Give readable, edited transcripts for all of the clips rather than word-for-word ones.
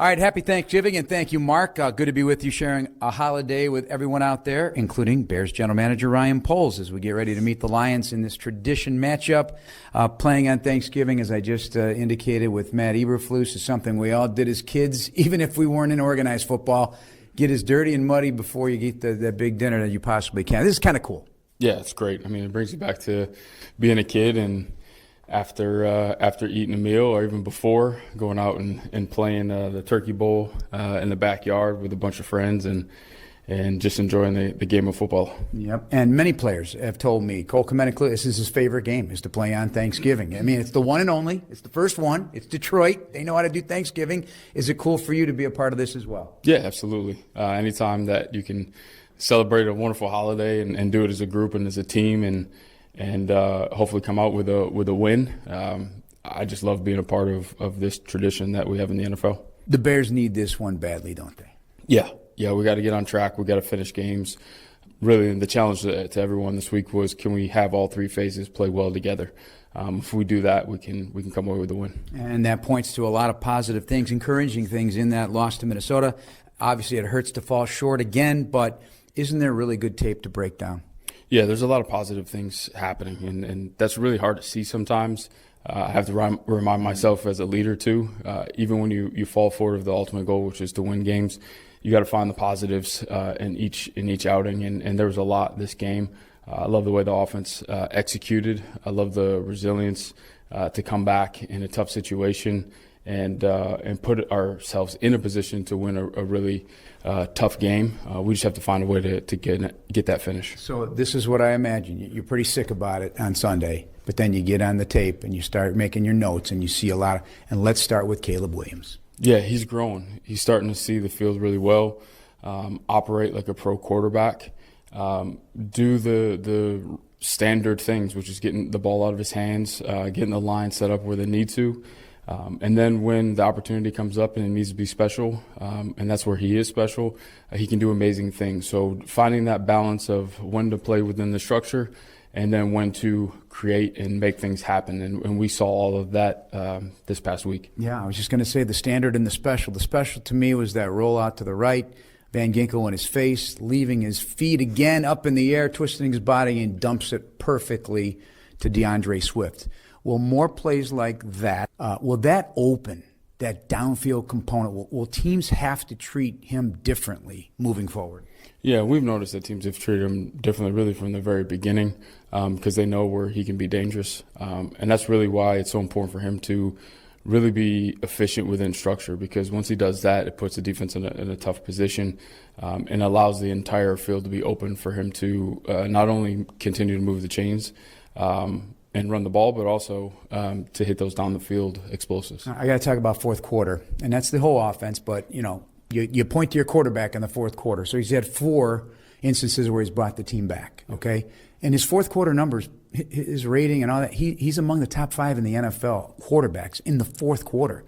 All right, happy Thanksgiving, and thank you, Mark. Good to be with you, sharing a holiday with everyone out there, including Bears general manager Ryan Poles, as we get ready to meet the Lions in this tradition matchup. Playing on Thanksgiving, as I just indicated with Matt Eberflus, is something we all did as kids, even if we weren't in organized football. Get as dirty and muddy before you eat that big dinner that you possibly can. This is kind of cool. Yeah, it's great. I mean, it brings you back to being a kid and after eating a meal, or even before, going out and playing the turkey bowl in the backyard with a bunch of friends and just enjoying the game of football. Yep, and many players have told me, Cole Kmet, this is his favorite game, is to play on Thanksgiving. I mean, it's the one and only. It's the first one. It's Detroit. They know how to do Thanksgiving. Is it cool for you to be a part of this as well? Yeah, absolutely. Anytime that you can celebrate a wonderful holiday and do it as a group and as a team and hopefully come out with a win. I just love being a part of this tradition that we have in the NFL. The Bears need this one badly, don't they? Yeah, we got to get on track. We got to finish games. Really, the challenge to everyone this week was, can we have all three phases play well together? If we do that, we can come away with a win. And that points to a lot of positive things, encouraging things in that loss to Minnesota. Obviously, it hurts to fall short again, but isn't there really good tape to break down? Yeah, there's a lot of positive things happening, and that's really hard to see sometimes. I have to remind myself as a leader, too. Even when you fall forward of the ultimate goal, which is to win games, you got to find the positives in each outing, and there was a lot this game. I love the way the offense executed. I love the resilience to come back in a tough situation and put ourselves in a position to win a really tough game. We just have to find a way to get that finish. So this is what I imagine. You're pretty sick about it on Sunday, but then you get on the tape and you start making your notes and you see a lot and let's start with Caleb Williams. Yeah, he's growing. He's starting to see the field really well, operate like a pro quarterback, do the standard things, which is getting the ball out of his hands, getting the line set up where they need to. And then when the opportunity comes up and it needs to be special, and that's where he is special, he can do amazing things. So finding that balance of when to play within the structure and then when to create and make things happen. And we saw all of that this past week. Yeah, I was just going to say the standard and the special. The special to me was that rollout to the right, Van Ginkel in his face, leaving his feet again up in the air, twisting his body, and dumps it perfectly to DeAndre Swift. Will more plays like that, will that open that downfield component? Will teams have to treat him differently moving forward? Yeah, we've noticed that teams have treated him differently really from the very beginning because they know where he can be dangerous. And that's really why it's so important for him to really be efficient within structure, because once he does that, it puts the defense in a tough position and allows the entire field to be open for him to not only continue to move the chains and run the ball, but also to hit those down the field explosives. I got to talk about fourth quarter, and that's the whole offense. But you point to your quarterback in the fourth quarter. So he's had 4 instances where he's brought the team back. Okay, and his fourth quarter numbers, his rating and all that, he's among the top 5 in the NFL quarterbacks in the fourth quarter.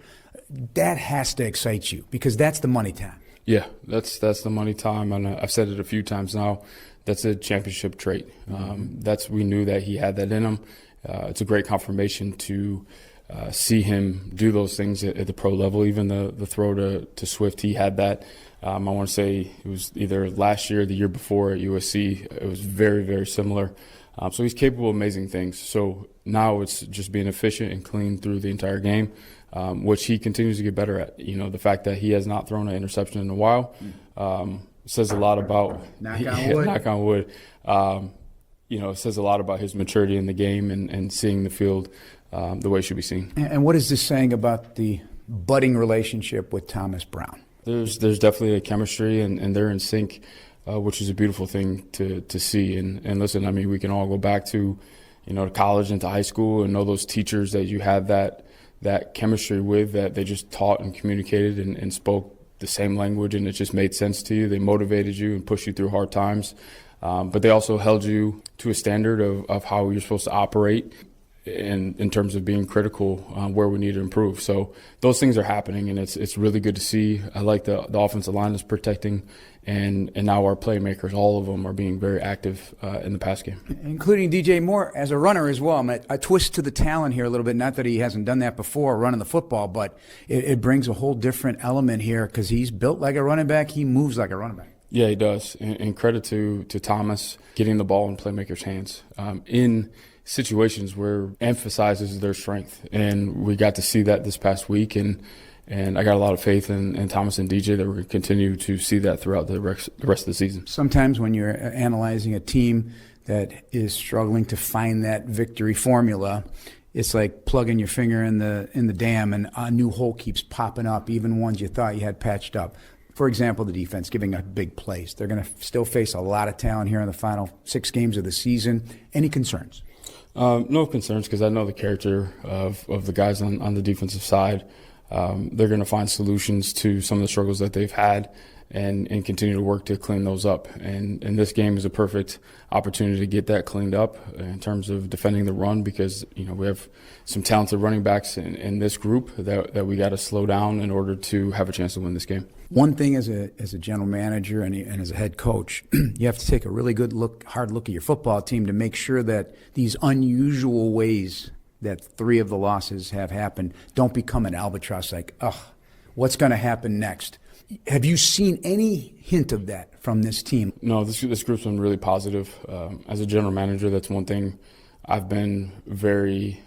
That has to excite you because that's the money time. Yeah, that's the money time, and I've said it a few times now. That's a championship trait. We knew that he had that in him. It's a great confirmation to see him do those things at the pro level. Even the throw to Swift, he had that. I want to say it was either last year or the year before at USC. It was very, very similar. So he's capable of amazing things. So now it's just being efficient and clean through the entire game, which he continues to get better at. The fact that he has not thrown an interception in a while says a lot about – knock on wood. It says a lot about his maturity in the game and seeing the field the way it should be seen. And what is this saying about the budding relationship with Thomas Brown? There's definitely a chemistry, and they're in sync, which is a beautiful thing to see. And listen, I mean, we can all go back to, to college and to high school and know those teachers that you had that chemistry with, that they just taught and communicated and spoke the same language, and it just made sense to you. They motivated you and pushed you through hard times. But they also held you to a standard of how you're supposed to operate. in terms of being critical where we need to improve. So those things are happening, and it's really good to see. I like the offensive line is protecting, and now our playmakers, all of them, are being very active in the pass game. Including DJ Moore as a runner as well. I twist to the talent here a little bit. Not that he hasn't done that before, running the football, but it brings a whole different element here because he's built like a running back. He moves like a running back. Yeah, he does. And credit to Thomas getting the ball in playmakers' hands in situations where emphasizes their strength. And we got to see that this past week. And I got a lot of faith in Thomas and DJ that we're going to continue to see that throughout the rest of the season. Sometimes when you're analyzing a team that is struggling to find that victory formula, it's like plugging your finger in the dam and a new hole keeps popping up, even ones you thought you had patched up. For example, the defense giving up big plays. They're going to still face a lot of talent here in the final 6 games of the season. Any concerns? No concerns, because I know the character of the guys on the defensive side. They're going to find solutions to some of the struggles that they've had and continue to work to clean those up. And this game is a perfect opportunity to get that cleaned up in terms of defending the run, because we have some talented running backs in this group that we got to slow down in order to have a chance to win this game. One thing as a general manager and as a head coach, you have to take a really hard look at your football team to make sure that these unusual ways that 3 of the losses have happened don't become an albatross like, what's going to happen next? Have you seen any hint of that from this team? No, this group's been really positive. As a general manager, that's one thing I've been very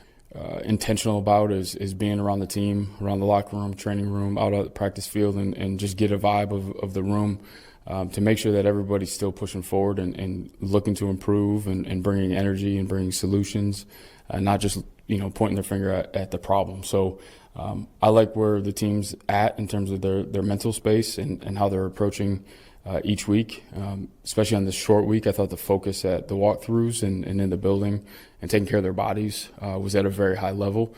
intentional about is being around the team, around the locker room, training room, out at the practice field, and just get a vibe of the room to make sure that everybody's still pushing forward and looking to improve and bringing energy and bringing solutions, not just pointing their finger at the problem. So I like where the team's at in terms of their mental space and how they're approaching each week, especially on this short week. I thought the focus at the walkthroughs and in the building and taking care of their bodies was at a very high level,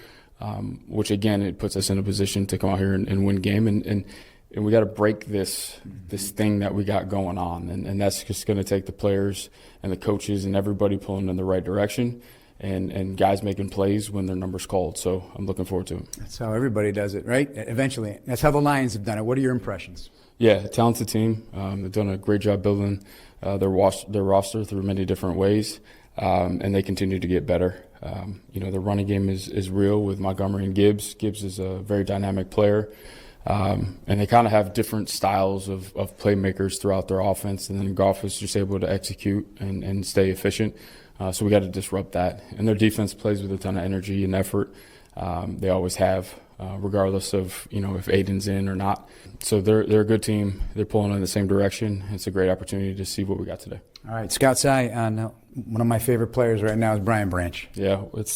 which, again, it puts us in a position to come out here and win game. And we got to break this thing that we got going on. And that's just going to take the players and the coaches and everybody pulling in the right direction. And guys making plays when their number's called. So I'm looking forward to it. That's how everybody does it, right? Eventually. That's how the Lions have done it. What are your impressions? Yeah, talented team. They've done a great job building their roster through many different ways, and they continue to get better. The running game is real with Montgomery and Gibbs. Gibbs is a very dynamic player, and they kind of have different styles of playmakers throughout their offense, and then Goff is just able to execute and stay efficient. So we got to disrupt that. And their defense plays with a ton of energy and effort. They always have, regardless of if Aiden's in or not. So they're a good team. They're pulling in the same direction. It's a great opportunity to see what we got today. All right, Scott's eye on one of my favorite players right now is Brian Branch. Yeah, it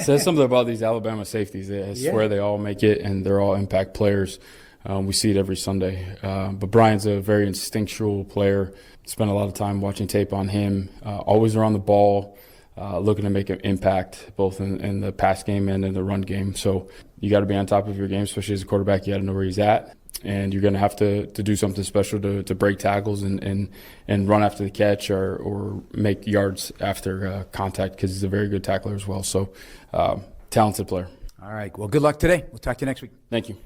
says something about these Alabama safeties. I swear they all make it, and they're all impact players. We see it every Sunday. But Brian's a very instinctual player. Spent a lot of time watching tape on him. Always around the ball, looking to make an impact both in the pass game and in the run game. So you got to be on top of your game, especially as a quarterback. You got to know where he's at. And you're going to have to do something special to break tackles and run after the catch or make yards after contact, because he's a very good tackler as well. So talented player. All right. Well, good luck today. We'll talk to you next week. Thank you.